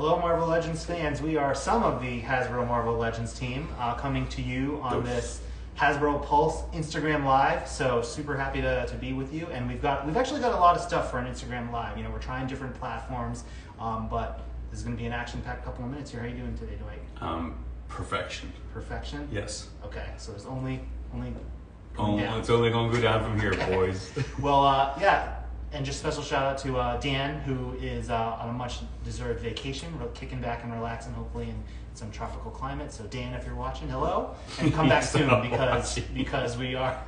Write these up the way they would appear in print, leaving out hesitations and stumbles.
Hello, Marvel Legends fans. We are some of the Hasbro Marvel Legends team coming to you on this Hasbro Pulse Instagram Live. So super happy to be with you. And we've actually got a lot of stuff for an Instagram Live. You know, we're trying different platforms, but this is going to be an action-packed couple of minutes here. How are you doing today, Dwight? Perfection. Perfection? Yes. Okay, so there's only it's only going to go down from here, boys. Well, yeah. And just special shout out to Dan, who is on a much deserved vacation, kicking back and relaxing, hopefully in some tropical climate. So Dan, if you're watching, hello, and come back soon because we are.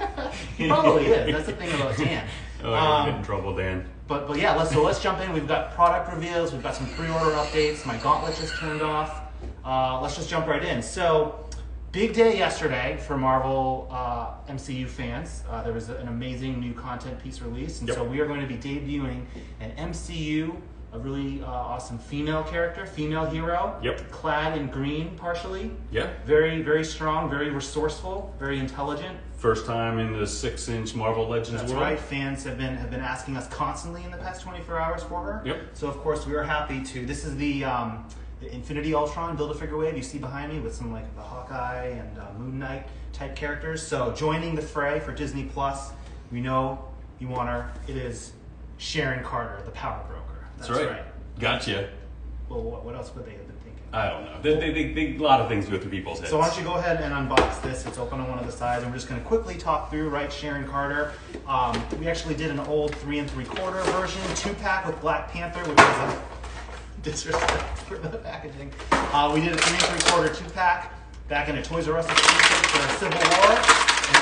He probably is. That's the thing about Dan. Oh, you're getting in trouble, Dan. But yeah, let's jump in. We've got product reveals. We've got some pre-order updates. My gauntlet just turned off. Let's just jump right in. So. Big day yesterday for Marvel MCU fans. There was an amazing new content piece released, and so we are going to be debuting an MCU, a really awesome female character, female hero, clad in green partially. Very, very strong, very resourceful, very intelligent. First time in the 6-inch Marvel Legends That's world. right. Fans have been asking us constantly in the past 24 hours for her. So of course we are happy to. This is the Infinity Ultron Build-A-Figure wave you see behind me with some like the Hawkeye and Moon Knight type characters. So joining the fray for Disney Plus, we know you want her. It is Sharon Carter, the Power Broker. That's right. Gotcha. Well, what else would they have been thinking? I don't know. They a lot of things go through people's heads. So why don't you go ahead and unbox this? It's open on one of the sides, and we're just going to quickly talk through, right, Sharon Carter. We actually did an old 3 3/4 version, 2-pack with Black Panther, which was a disrespect for the packaging. We did a 3 3/4 2-pack back in a Toys R Us exclusive for Civil War, and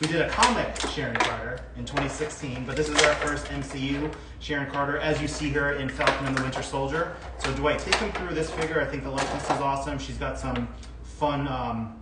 we did a comic Sharon Carter in 2016. But this is our first MCU Sharon Carter, as you see her in Falcon and the Winter Soldier. So Dwight, take him through this figure. I think the likeness is awesome. She's got some fun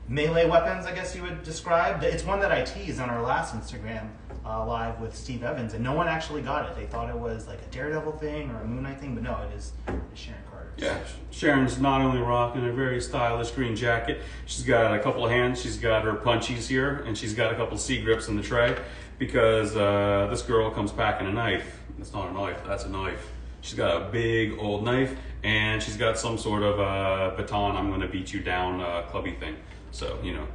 melee weapons, I guess you would describe. It's one that I teased on our last Instagram Live with Steve Evans, and no one actually got it. They thought it was like a Daredevil thing or a Moon Knight thing, but no, it is Sharon Carter. Yeah, Sharon's not only rocking a very stylish green jacket, she's got a couple of hands, she's got her punchies here, and she's got a couple of C-grips in the tray, because this girl comes packing a knife. It's not a knife, that's a knife. She's got a big old knife, and she's got some sort of baton, I'm gonna beat you down clubby thing. So, you know,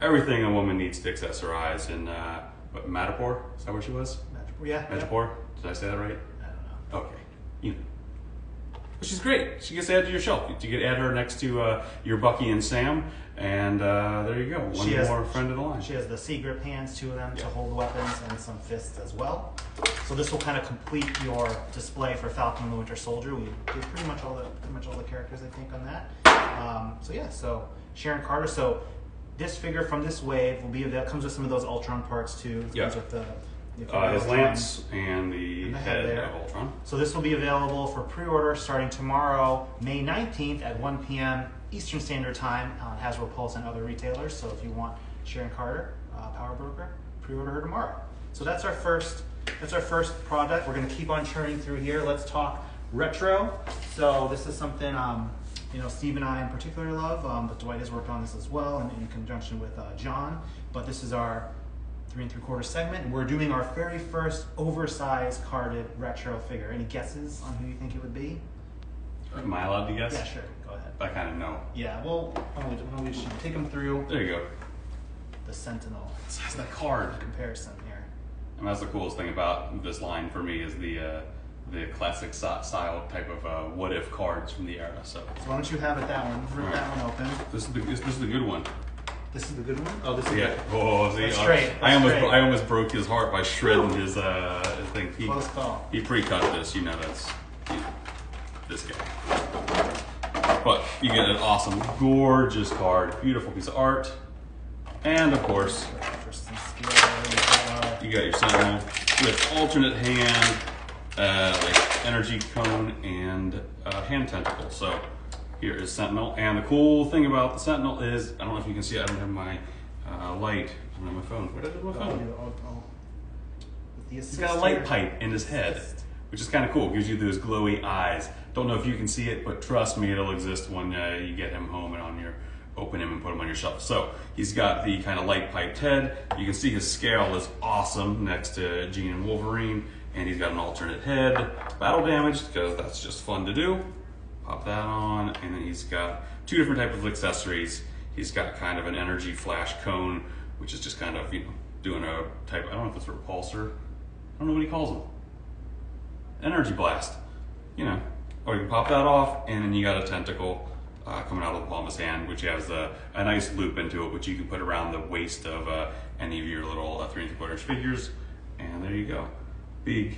everything a woman needs to accessorize in, Madripoor? Is that where she was? Madripoor, yeah. Madripoor? Did I say that right? I don't know. Okay. You know. But she's great. She gets added to your shelf. You get add her next to your Bucky and Sam, and there you go. One more friend of the line. She has the C-grip hands, 2 of them to hold weapons, and some fists as well. So this will kind of complete your display for Falcon and the Winter Soldier. We did pretty much all the characters, I think, on that. So yeah, so Sharon Carter. So this figure from this wave will be that comes with some of those Ultron parts too. Comes with the his lance and the head of Ultron. So this will be available for pre-order starting tomorrow, May 19th at 1 p.m. Eastern Standard Time on Hasbro Pulse and other retailers. So if you want Sharon Carter, Power Broker, pre-order her tomorrow. So that's our first product. We're going to keep on churning through here. Let's talk retro. So this is something you know, Steve and I in particular love, but Dwight has worked on this as well in conjunction with John. But this is our 3 3/4 segment, and we're doing our very first oversized carded retro figure. Any guesses on who you think it would be? Am I allowed to guess? Yeah, sure. Go ahead. I kind of know. Yeah, well, why don't we just take them through There you go. the Sentinel It's that card. comparison here. And that's the coolest thing about this line for me is the classic style type of what if cards from the era. So why don't you have it that one? Rip that one open. This is the good one. This is the good one. Oh, this is Yeah. Oh, see, That's straight. I almost broke his heart by shredding his thing. Close call. He pre-cut this. You know that's this guy. But you get an awesome, gorgeous card, beautiful piece of art, and of course you got your Sentinel with alternate hand. Like energy cone and hand tentacle. So here is Sentinel, and the cool thing about the Sentinel is, I don't know if you can see it, I don't have my light, I don't have my phone. What did I do with my phone? He's got a light pipe in his head, which is kind of cool, gives you those glowy eyes. Don't know if you can see it, but trust me, it'll exist when you get him home and open him and put him on your shelf. So he's got the kind of light piped head. You can see his scale is awesome next to Jean and Wolverine. and he's got an alternate head, battle damage, because that's just fun to do. Pop that on, and then he's got 2 different types of accessories. He's got kind of an energy flash cone, which is just kind of, you know, doing a type, I don't know if it's a repulsor. I don't know what he calls them. Energy blast, you know. Or you can pop that off, and then you got a tentacle coming out of the palm of his hand, which has a nice loop into it, which you can put around the waist of any of your little 3 3/4 inch figures. And there you go. Big,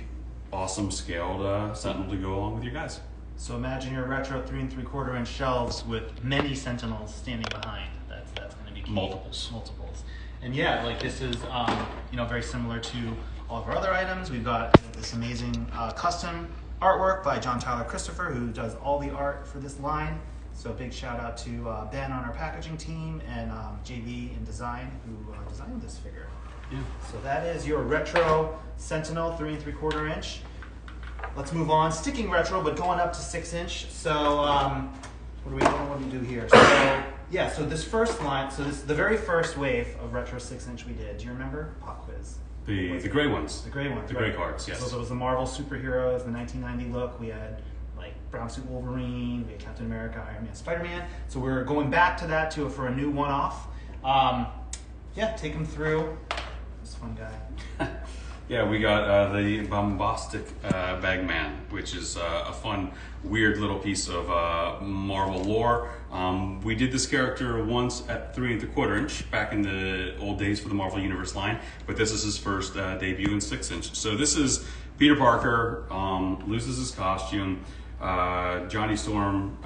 awesome scaled Sentinel to go along with your guys. So imagine your retro 3 3/4 inch shelves with many Sentinels standing behind. That's going to be key. Multiples. And yeah, like this is you know, very similar to all of our other items. We've got this amazing custom artwork by John Tyler Christopher, who does all the art for this line. So big shout out to Ben on our packaging team and JV in design, who designed this figure. Yeah. So that is your retro Sentinel 3 3/4 inch. Let's move on. Sticking retro, but going up to 6 inch. So what do we do here? So yeah, so this first line, so this is the very first wave of retro 6 inch we did. Do you remember? Pop quiz. The gray ones. The gray ones. The gray cards, yes. So there was the Marvel superheroes, the 1990 look. We had like Brown Suit Wolverine, we had Captain America, Iron Man, Spider-Man. So we're going back to that for a new one-off. Yeah, take them through. This fun guy. Yeah, we got the Bombastic Bagman, which is a fun, weird little piece of Marvel lore. We did this character once at 3 3/4 inch back in the old days for the Marvel Universe line, but this is his first debut in 6 inch. So this is Peter Parker loses his costume. Johnny Storm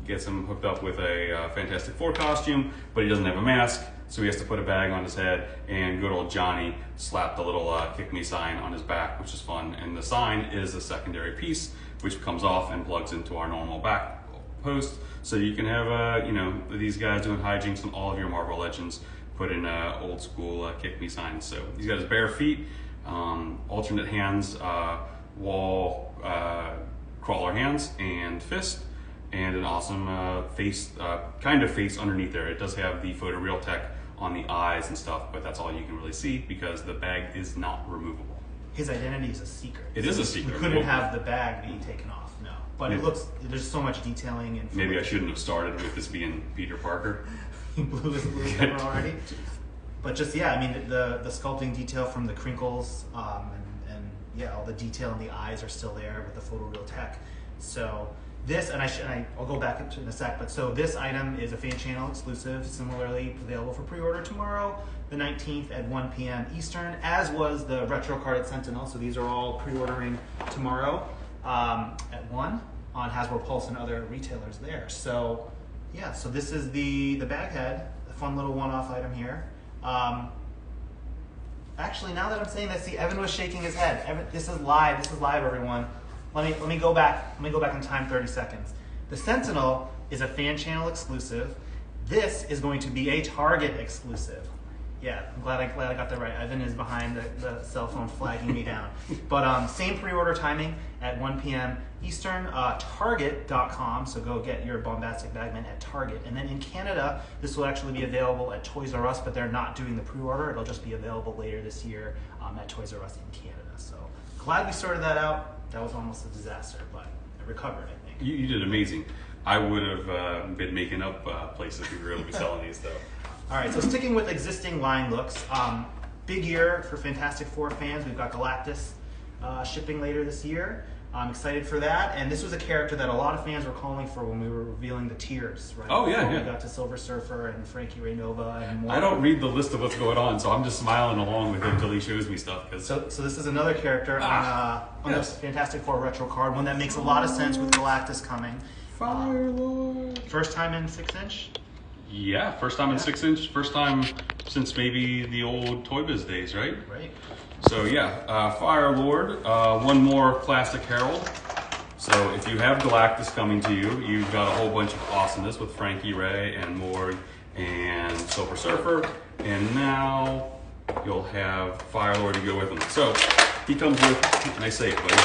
gets him hooked up with a Fantastic Four costume, but he doesn't have a mask. So he has to put a bag on his head, and good old Johnny slapped the little kick me sign on his back, which is fun. And the sign is a secondary piece, which comes off and plugs into our normal back post. So you can have, you know, these guys doing hijinks on all of your Marvel Legends, put in old school kick me signs. So he's got his bare feet, alternate hands, wall crawler hands, and fist, and an awesome face, kind of face underneath there. It does have the photoreal tech on the eyes and stuff, but that's all you can really see because the bag is not removable. His identity is a secret. It is a secret. We couldn't have the bag being taken off, no. But it looks, there's so much detailing and. Maybe I shouldn't have started with this being Peter Parker. He blew his cover already. But just, yeah, I mean, the sculpting detail from the crinkles and yeah, all the detail in the eyes are still there with the photoreal tech. So this, and I'll go back into in a sec, but so this item is a fan channel exclusive, similarly available for pre-order tomorrow, the 19th at 1 p.m. Eastern, as was the retro carded Sentinel. So these are all pre-ordering tomorrow at 1 on Hasbro Pulse and other retailers there. So yeah, so this is the bag head, a fun little one-off item here. Actually, now that I'm saying that, see, Evan was shaking his head. Evan, this is live, everyone. Let me go back in time 30 seconds. The Sentinel is a fan channel exclusive. This is going to be a Target exclusive. Yeah, I'm glad I got that right. Evan is behind the cell phone flagging me down. But same pre-order timing at 1 p.m. Eastern, Target.com. So go get your Bombastic Bagman at Target. And then in Canada, this will actually be available at Toys R Us, but they're not doing the pre-order. It'll just be available later this year at Toys R Us in Canada. So glad we sorted that out. That was almost a disaster, but I recovered, I think. You did amazing. I would have been making up places we were going to be selling these, though. All right, so sticking with existing line looks, big year for Fantastic Four fans. We've got Galactus shipping later this year. I'm excited for that. And this was a character that a lot of fans were calling for when we were revealing the tiers, right? Oh, yeah, Before yeah. We got to Silver Surfer and Frankie Ray Nova and more. I don't read the list of what's going on, so I'm just smiling along with him until he shows me stuff. So this is another character on yes. the Fantastic Four retro card, one that makes a lot of sense with Galactus coming. Firelord. First time in 6 inch? Yeah, first time in 6 inch. First time since maybe the old Toy Biz days, right? Right. So yeah, Firelord, one more classic Herald. So if you have Galactus coming to you, you've got a whole bunch of awesomeness with Frankie Ray and Morg and Silver Surfer, and now you'll have Firelord to go with him. So he comes with, and I say it, buddy,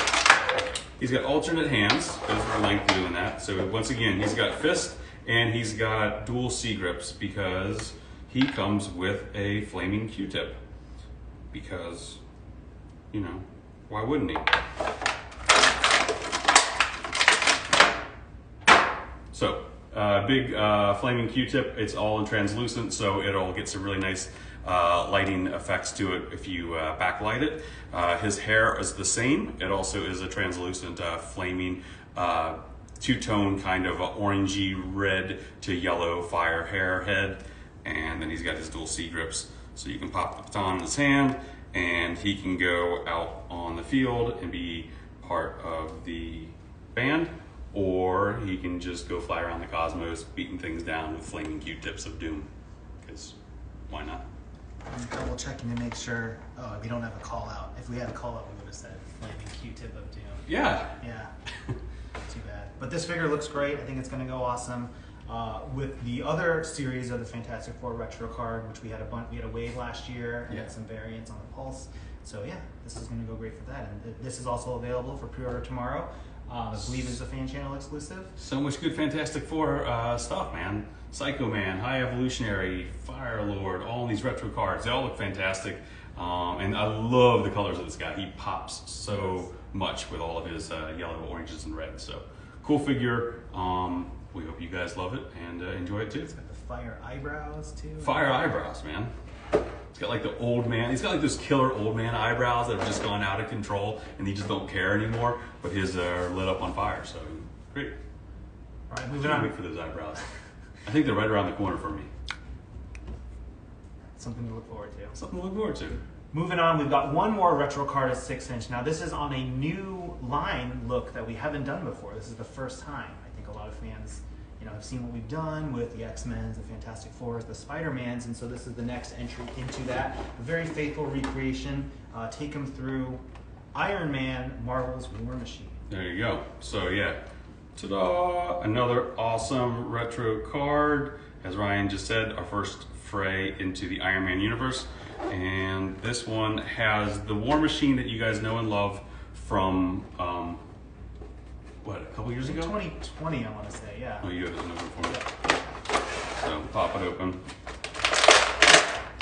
he's got alternate hands, because we're lengthy doing that. So once again, he's got fist, and he's got dual C grips because he comes with a flaming Q-tip. Because, you know, Why wouldn't he? So, big flaming Q-tip. It's all in translucent, so it'll get some really nice lighting effects to it if you backlight it. His hair is the same. It also is a translucent flaming two-tone kind of orangey red to yellow fire hair head. And then he's got his dual C grips, so you can pop the baton in his hand and he can go out on the field and be part of the band, or he can just go fly around the cosmos beating things down with flaming Q-tips of doom, because why not? I'm double checking to make sure, we don't have a call out. If we had a call out, we would have said flaming Q-tip of doom. Yeah. Yeah, too bad. But this figure looks great. I think it's gonna go awesome. With the other series of the Fantastic Four retro card, which we had a wave last year, and some variants on the Pulse. So yeah, this is going to go great for that. And this is also available for pre-order tomorrow. I believe it's a fan channel exclusive. So much good Fantastic Four stuff, man. Psycho Man, High Evolutionary, Firelord, all these retro cards. They all look fantastic. And I love the colors of this guy. He pops so much with all of his yellow, oranges, and reds. So cool figure. We hope you guys love it and enjoy it too. It's got the fire eyebrows too. Fire eyebrows, man. It's got like the old man. He's got like those killer old man eyebrows that have just gone out of control and he just don't care anymore. But his are lit up on fire, so great. All right, moving on. Wait for those eyebrows. I think they're right around the corner for me. Something to look forward to. Something to look forward to. Moving on, we've got one more retro card at 6-inch. Now this is on a new line look that we haven't done before. This is the first time. I think a lot of fans, have seen what we've done with the X-Men's, the Fantastic Fours, the Spider-Mans, and so this is the next entry into that. A very faithful recreation. Take them through Iron Man, Marvel's War Machine. There you go. So yeah, ta-da! Another awesome retro card. As Ryan just said, our first fray into the Iron Man universe. And this one has the War Machine that you guys know and love from, what, a couple years ago? 2020, I want to say, yeah. Oh, you have it open for me. So, pop it open.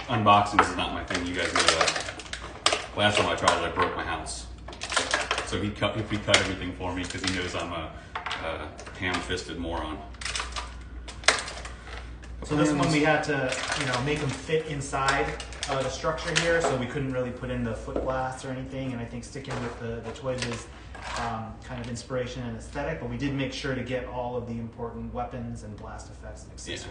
Unboxing is not my thing, you guys know that. Last time I tried it, I broke my house. So he cut everything for me because he knows I'm a ham-fisted moron. So this one we had to, make them fit inside the structure here, so we couldn't really put in the foot blasts or anything, and I think sticking with the Toy Biz kind of inspiration and aesthetic, but we did make sure to get all of the important weapons and blast effects and accessories.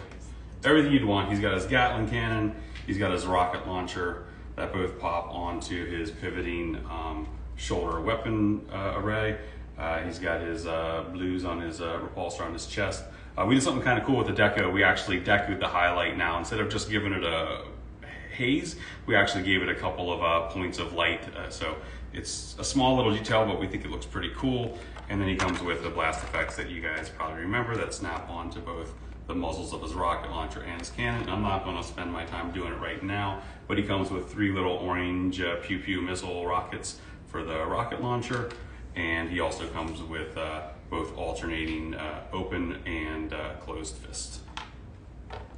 Yeah. Everything you'd want. He's got his Gatling cannon, he's got his rocket launcher that both pop onto his pivoting shoulder weapon array. He's got his blues on his repulsor on his chest. We did something kind of cool with the deco. We actually decoed the highlight now. Instead of just giving it a haze, we actually gave it a couple of points of light. So it's a small little detail, but we think it looks pretty cool. And then he comes with the blast effects that you guys probably remember that snap onto both the muzzles of his rocket launcher and his cannon. I'm not going to spend my time doing it right now, but he comes with 3 little orange pew-pew missile rockets for the rocket launcher. And he also comes with both alternating open and closed fist.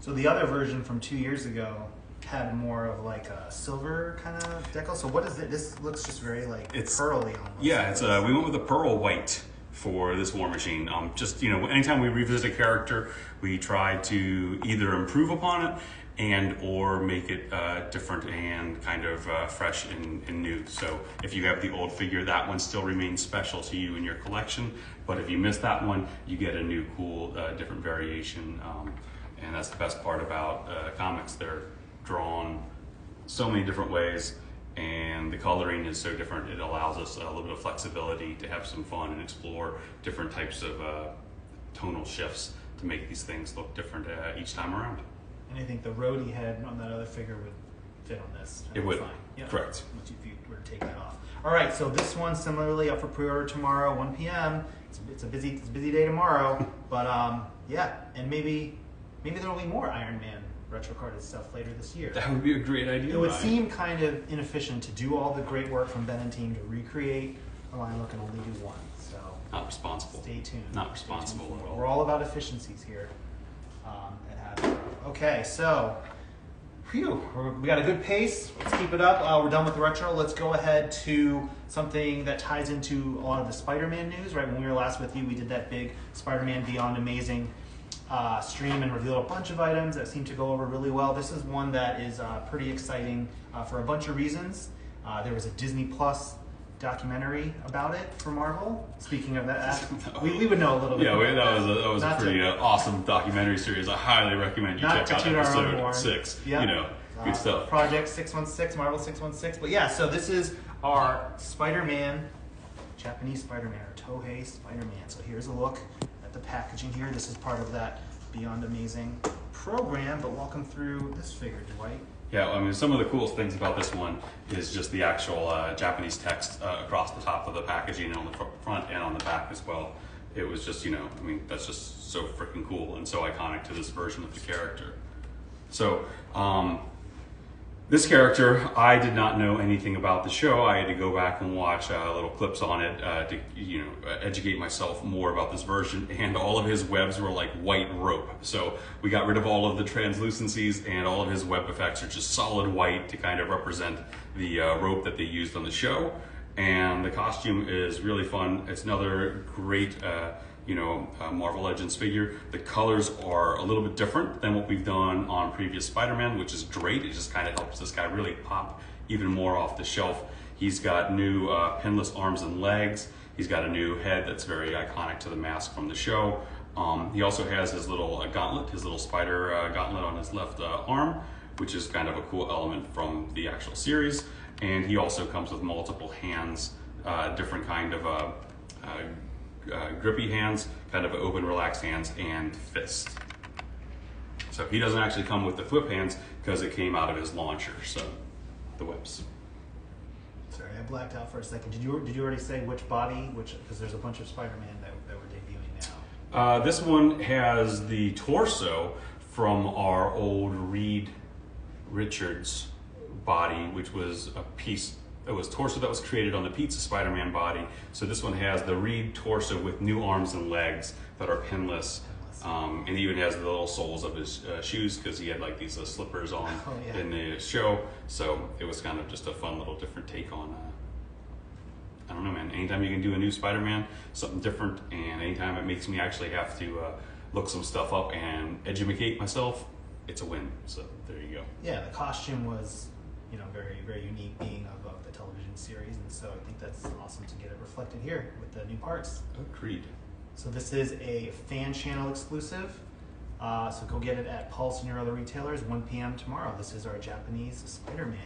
So the other version from 2 years ago had more of like a silver kind of decal. So what is it? This looks just very like pearly almost. Yeah, it's we went with a pearl white for this War Machine. Just anytime we revisit a character, we try to either improve upon it and or make it different and kind of fresh and new. So if you have the old figure, that one still remains special to you in your collection. But if you miss that one, you get a new cool different variation. And that's the best part about comics. They're drawn so many different ways and the coloring is so different. It allows us a little bit of flexibility to have some fun and explore different types of tonal shifts to make these things look different each time around. And I think the roadie head on that other figure would fit on this. It would. Fine. Yep. Correct. If you were to take that off. All right, so this one similarly up for pre-order tomorrow, 1 p.m. It's a busy day tomorrow, but yeah, and maybe there'll be more Iron Man retro carded stuff later this year. That would be a great idea. It would seem kind of inefficient to do all the great work from Ben and team to recreate a line look and only do one. So not responsible. Stay tuned. Not responsible at all. We're all about efficiencies here at Hasbro. Okay, so Phew, we got a good pace. Let's keep it up. We're done with the retro. Let's go ahead to something that ties into a lot of the Spider-Man news. Right when we were last with you, we did that big Spider-Man Beyond Amazing stream and revealed a bunch of items that seemed to go over really well. This is one that is pretty exciting for a bunch of reasons. There was a Disney Plus documentary about it for Marvel. Speaking of that, we would know a little bit. Yeah, that was a pretty awesome documentary series. I highly recommend you check out episode 6. Yep. You know, good stuff. Project 616, Marvel 616. But yeah, so this is our Spider-Man, Japanese Spider-Man, or Tohei Spider-Man. So here's a look at the packaging here. This is part of that Beyond Amazing program. But walk them through this figure, Dwight. Yeah, I mean, some of the coolest things about this one is just the actual Japanese text across the top of the packaging and on the front and on the back as well. It was just, you know, I mean, that's just so freaking cool and so iconic to this version of the character. So, this character, I did not know anything about the show. I had to go back and watch little clips on it to, you know, educate myself more about this version. And all of his webs were like white rope. So we got rid of all of the translucencies, and all of his web effects are just solid white to kind of represent the rope that they used on the show. And the costume is really fun. It's another great Marvel Legends figure. The colors are a little bit different than what we've done on previous Spider-Man, which is great. It just kind of helps this guy really pop even more off the shelf. He's got new pinless arms and legs. He's got a new head that's very iconic to the mask from the show. He also has his little gauntlet, his little spider gauntlet on his left arm, which is kind of a cool element from the actual series. And he also comes with multiple hands, different kind of grippy hands, kind of open, relaxed hands, and fist. So he doesn't actually come with the flip hands because it came out of his launcher, so the webs. Sorry, I blacked out for a second. Did you already say which body? Because there's a bunch of Spider-Man that we're debuting now. This one has the torso from our old Reed Richards body, which was a piece. It was torso that was created on the Pizza Spider-Man body. So this one has the Reed torso with new arms and legs that are pinless. And he even has the little soles of his shoes because he had like these slippers on in the show. So it was kind of just a fun little different take on, I don't know, man. Anytime you can do a new Spider-Man, something different, and anytime it makes me actually have to look some stuff up and educate myself, it's a win. So there you go. Yeah, the costume was, you know, very, very unique, being of the television series, and so I think that's awesome to get it reflected here with the new parts. Agreed. So this is a fan channel exclusive, so go get it at Pulse and your other retailers, 1 p.m. tomorrow. This is our Japanese Spider-Man.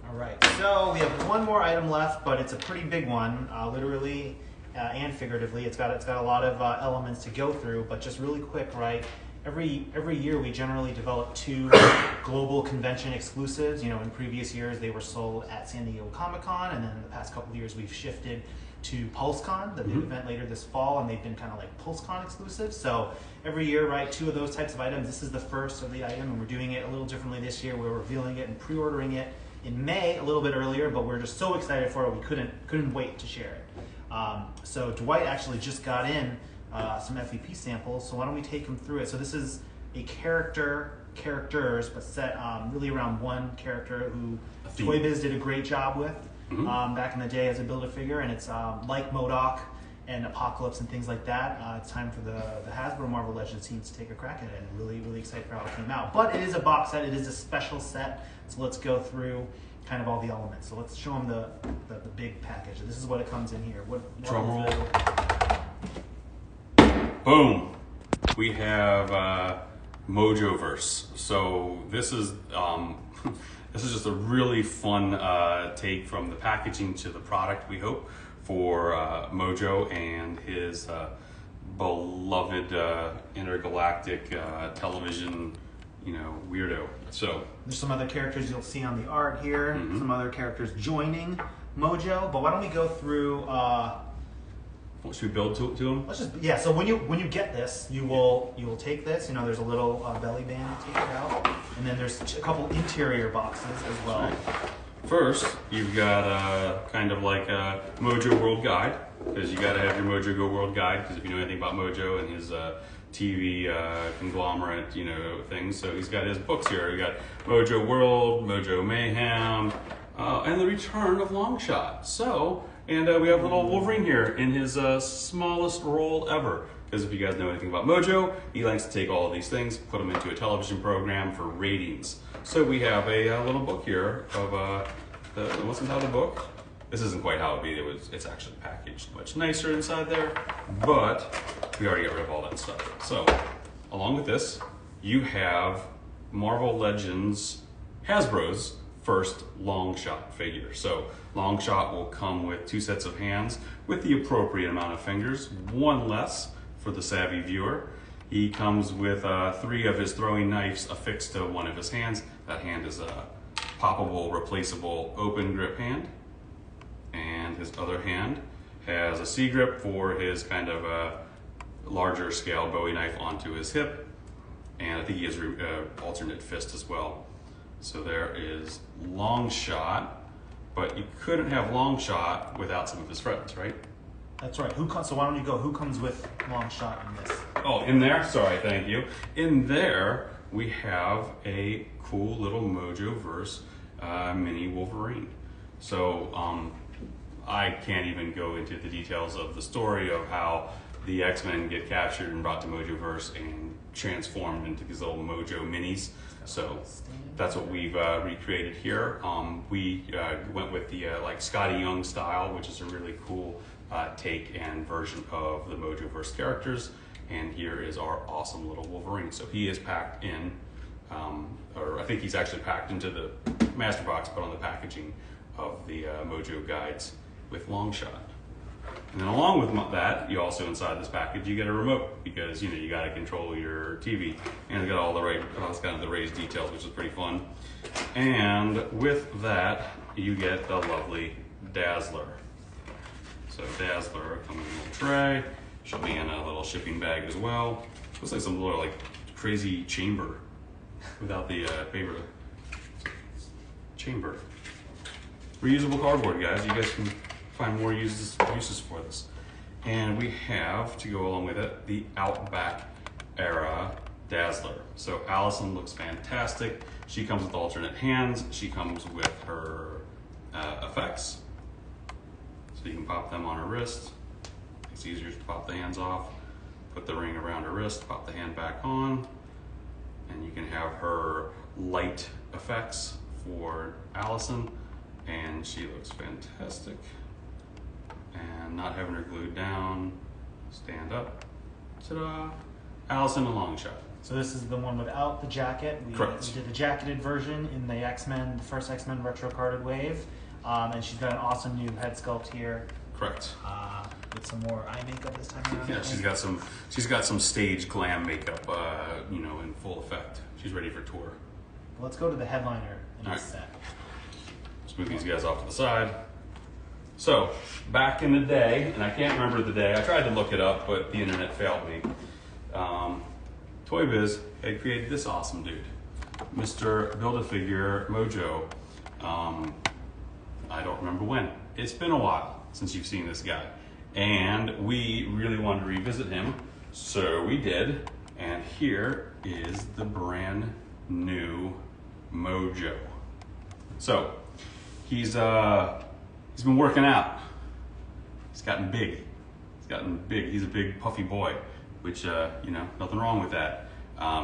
All right, so we have one more item left, but it's a pretty big one, literally and figuratively. It's got a lot of elements to go through, but just really quick, right? Every year we generally develop 2 global convention exclusives. You know, in previous years they were sold at San Diego Comic-Con, and then in the past couple of years we've shifted to PulseCon, the big event later this fall, and they've been kind of like PulseCon exclusives. So every year, right, 2 of those types of items. This is the first of the item, and we're doing it a little differently this year. We're revealing it and pre-ordering it in May, a little bit earlier, but we're just so excited for it we couldn't wait to share it. So Dwight actually just got in some FEP samples, so why don't we take him through it. So this is a characters, but set really around one character who Toy Biz did a great job with back in the day as a Build-A-Figure, and it's like MODOK and Apocalypse and things like that. It's time for the Hasbro Marvel Legends team to take a crack at it, and really, really excited for how it came out. But it is a box set, it is a special set, so let's go through kind of all the elements. So let's show them the big package. This is what it comes in here. Drum roll. Boom! We have Mojoverse. So this is this is just a really fun take from the packaging to the product, we hope, for Mojo and his beloved intergalactic television, you know, weirdo. So there's some other characters you'll see on the art here. Some other characters joining Mojo. But why don't we go through? What should we build to him? Let's just So when you get this, you will take this. You know, there's a little belly band to take it out, and then there's a couple interior boxes as well. Right. First, you've got kind of like a Mojo World Guide, because you got to have your Mojo Go World Guide. Because if you know anything about Mojo and his TV conglomerate, you know, things. So he's got his books here. We got Mojo World, Mojo Mayhem, and the Return of Longshot. So, and we have little Wolverine here in his smallest role ever. Because if you guys know anything about Mojo, he likes to take all of these things, put them into a television program for ratings. So we have a little book here of what's inside the book. This isn't quite how it be. It's actually packaged much nicer inside there, but we already got rid of all that stuff. So, along with this, you have Marvel Legends Hasbro's first Longshot figure. So, Longshot will come with 2 sets of hands with the appropriate amount of fingers, 1 less for the savvy viewer. He comes with 3 of his throwing knives affixed to 1 of his hands. That hand is a poppable, replaceable, open grip hand. And his other hand has a C grip for his kind of larger scale Bowie knife onto his hip. And I think he has alternate fist as well. So there is Longshot, but you couldn't have Longshot without some of his friends, right? That's right. So why don't you go? Who comes with Longshot in this? Oh, in there? Sorry, thank you. In there, we have a cool little Mojo-verse mini Wolverine. So, I can't even go into the details of the story of how the X-Men get captured and brought to Mojo-verse and transformed into these little Mojo minis. So that's what we've recreated here. We went with the like Scotty Young style, which is a really cool take and version of the Mojo-verse characters. And here is our awesome little Wolverine. So he is packed in, or I think he's actually packed into the master box, but on the packaging of the Mojo guides with Longshot. And then along with that, you also inside this package, you get a remote because, you know, you got to control your TV. And it's got all the it's kind of the raised details, which is pretty fun. And with that, you get the lovely Dazzler. So Dazzler coming in a little tray. She'll be in a little shipping bag as well. Looks like some little like crazy chamber without the paper. Chamber. Reusable cardboard, guys. You guys can find more uses for this. And we have, to go along with it, the Outback era Dazzler. So Allison looks fantastic. She comes with alternate hands. She comes with her effects. So you can pop them on her wrist. It's easier to pop the hands off. Put the ring around her wrist, pop the hand back on. And you can have her light effects for Allison. And she looks fantastic. And not having her glued down, stand up, ta-da, Allison and Longshot. So this is the one without the jacket. Correct. We did the jacketed version in the X-Men, the first X-Men retro carded wave. And she's got an awesome new head sculpt here. Correct. With some more eye makeup this time around. Yeah, she's got some stage glam makeup, you know, in full effect. She's ready for tour. Let's go to the headliner in this set. Let's move these guys off to the side. So, back in the day, and I can't remember the day, I tried to look it up, but the internet failed me. Toy Biz had created this awesome dude, Mr. Build-A-Figure Mojo. I don't remember when. It's been a while since you've seen this guy. And we really wanted to revisit him, so we did. And here is the brand new Mojo. So, he's been working out. He's gotten big. He's a big puffy boy, which, you know, nothing wrong with that.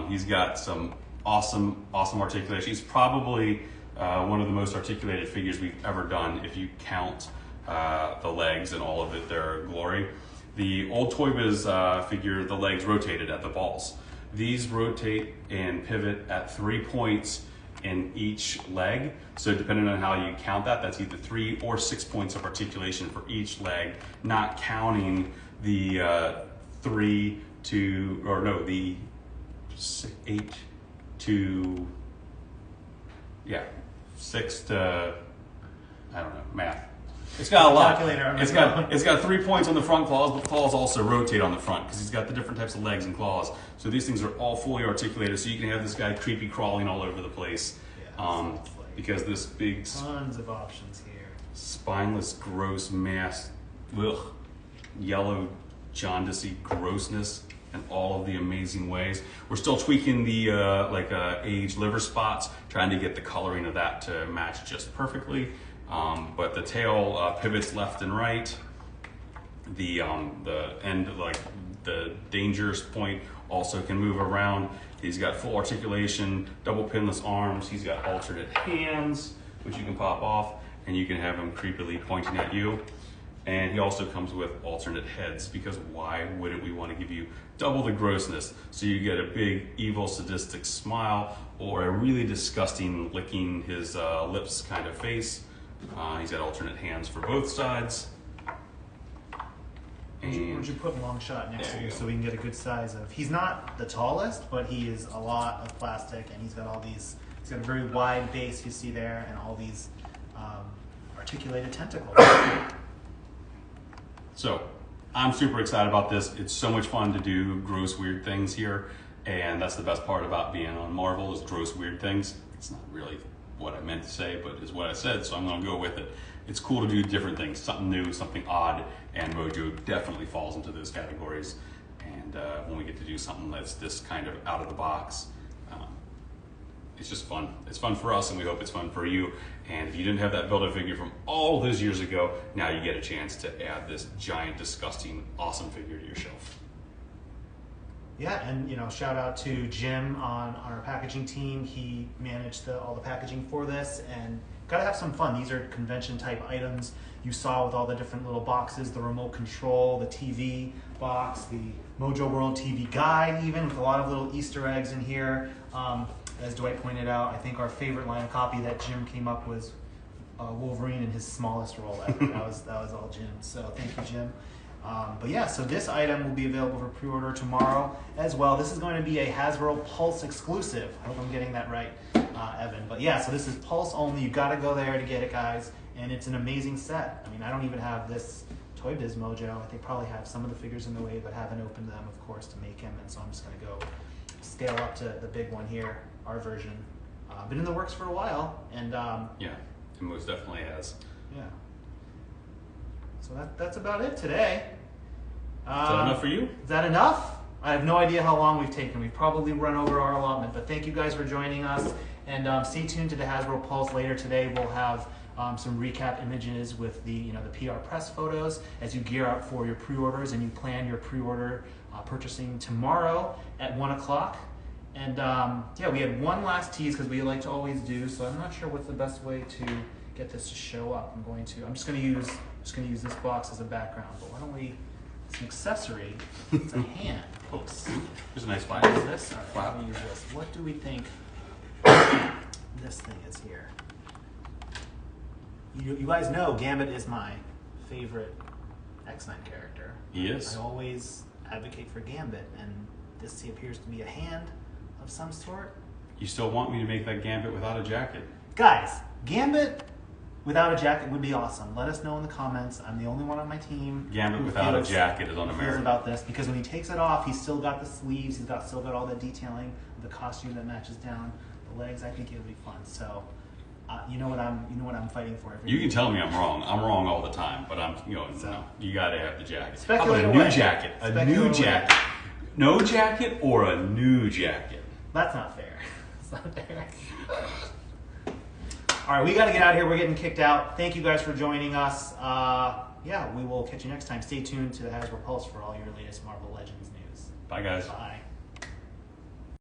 He's got some awesome articulation. He's probably one of the most articulated figures we've ever done if you count the legs and all of it, their glory. The old Toy Biz figure, the legs rotated at the balls. These rotate and pivot at 3 points in each leg. So depending on how you count that, that's either 3 or 6 points of articulation for each leg, not counting the 8 to, 6 to, I don't know, math. It's got a lot. It's got 3 points on the front claws, but the claws also rotate on the front because he's got the different types of legs and claws. So these things are all fully articulated, so you can have this guy creepy crawling all over the place. Because this big, tons of options here. Spineless, gross mass, yellow, jaundicey grossness, in all of the amazing ways. We're still tweaking the aged liver spots, trying to get the coloring of that to match just perfectly. But the tail pivots left and right. The end, like the dangerous point, also can move around. He's got full articulation, double pinless arms. He's got alternate hands, which you can pop off, and you can have him creepily pointing at you. And he also comes with alternate heads, because why wouldn't we want to give you double the grossness? So you get a big, evil, sadistic smile, or a really disgusting licking his lips kind of face. He's got alternate hands for both sides. Would you put Longshot next to you so we can get a good size of? He's not the tallest, but he is a lot of plastic, and he's got all these. He's got a very wide base you see there, and all these articulated tentacles. So I'm super excited about this. It's so much fun to do gross, weird things here, and that's the best part about being on Marvel is gross, weird things. It's not really what I meant to say, but it's what I said, so I'm going to go with it. It's cool to do different things, something new, something odd, and Mojo definitely falls into those categories. And when we get to do something that's this kind of out of the box, it's just fun. It's fun for us, and we hope it's fun for you. And if you didn't have that Build-A-Figure from all those years ago, now you get a chance to add this giant, disgusting, awesome figure to your shelf. Yeah, and shout out to Jim on our packaging team. He managed all the packaging for this, and gotta have some fun. These are convention type items you saw with all the different little boxes, the remote control, the TV box, the Mojo World TV guide, even with a lot of little Easter eggs in here. As Dwight pointed out, I think our favorite line of copy that Jim came up with Wolverine in his smallest role ever. that was all Jim. So thank you, Jim. But yeah, so this item will be available for pre-order tomorrow as well. This is going to be a Hasbro Pulse exclusive. I hope I'm getting that right, Evan. But yeah, so this is Pulse only. You got to go there to get it, guys. And it's an amazing set. I mean, I don't even have this Toy Biz Mojo. I think probably have some of the figures in the way, but haven't opened them, of course, to make him. And so I'm just going to go scale up to the big one here, our version. Been in the works for a while, and yeah, it most definitely has. Yeah. So that's about it today. Is that enough for you? Is that enough? I have no idea how long we've taken. We've probably run over our allotment, but thank you guys for joining us. And stay tuned to the Hasbro Pulse later today. We'll have some recap images with the PR press photos as you gear up for your pre-orders and you plan your pre-order purchasing tomorrow at 1 o'clock. And yeah, we had one last tease because we like to always do. So I'm not sure what's the best way to get this to show up. I'm just gonna use this box as a background. But why don't we? It's an accessory. It's a hand. Oops. There's a nice What flap. is this? All right, Flap. let me use this. What do we think this thing is here? You guys know Gambit is my favorite X-Men character. He is. I always advocate for Gambit, and this appears to be a hand of some sort. You still want me to make that Gambit without a jacket? Guys, Gambit without a jacket would be awesome. Let us know in the comments. I'm the only one on my team. Gambit who without a feels- jacket is who feels un-American. about this, because when he takes it off, he's still got the sleeves. He's still got all the detailing, the costume that matches down the legs. I think it would be fun. So, you know what I'm fighting for. You can tell me I'm wrong. I'm wrong all the time, but So- you got to have the jacket. How about Speculate a new away. jacket? A Speculate new away. jacket. No jacket or a new jacket? That's not fair. It's not fair. All right, we got to get out of here. We're getting kicked out. Thank you guys for joining us. Yeah, we will catch you next time. Stay tuned to the Hasbro Pulse for all your latest Marvel Legends news. Bye, guys. Bye.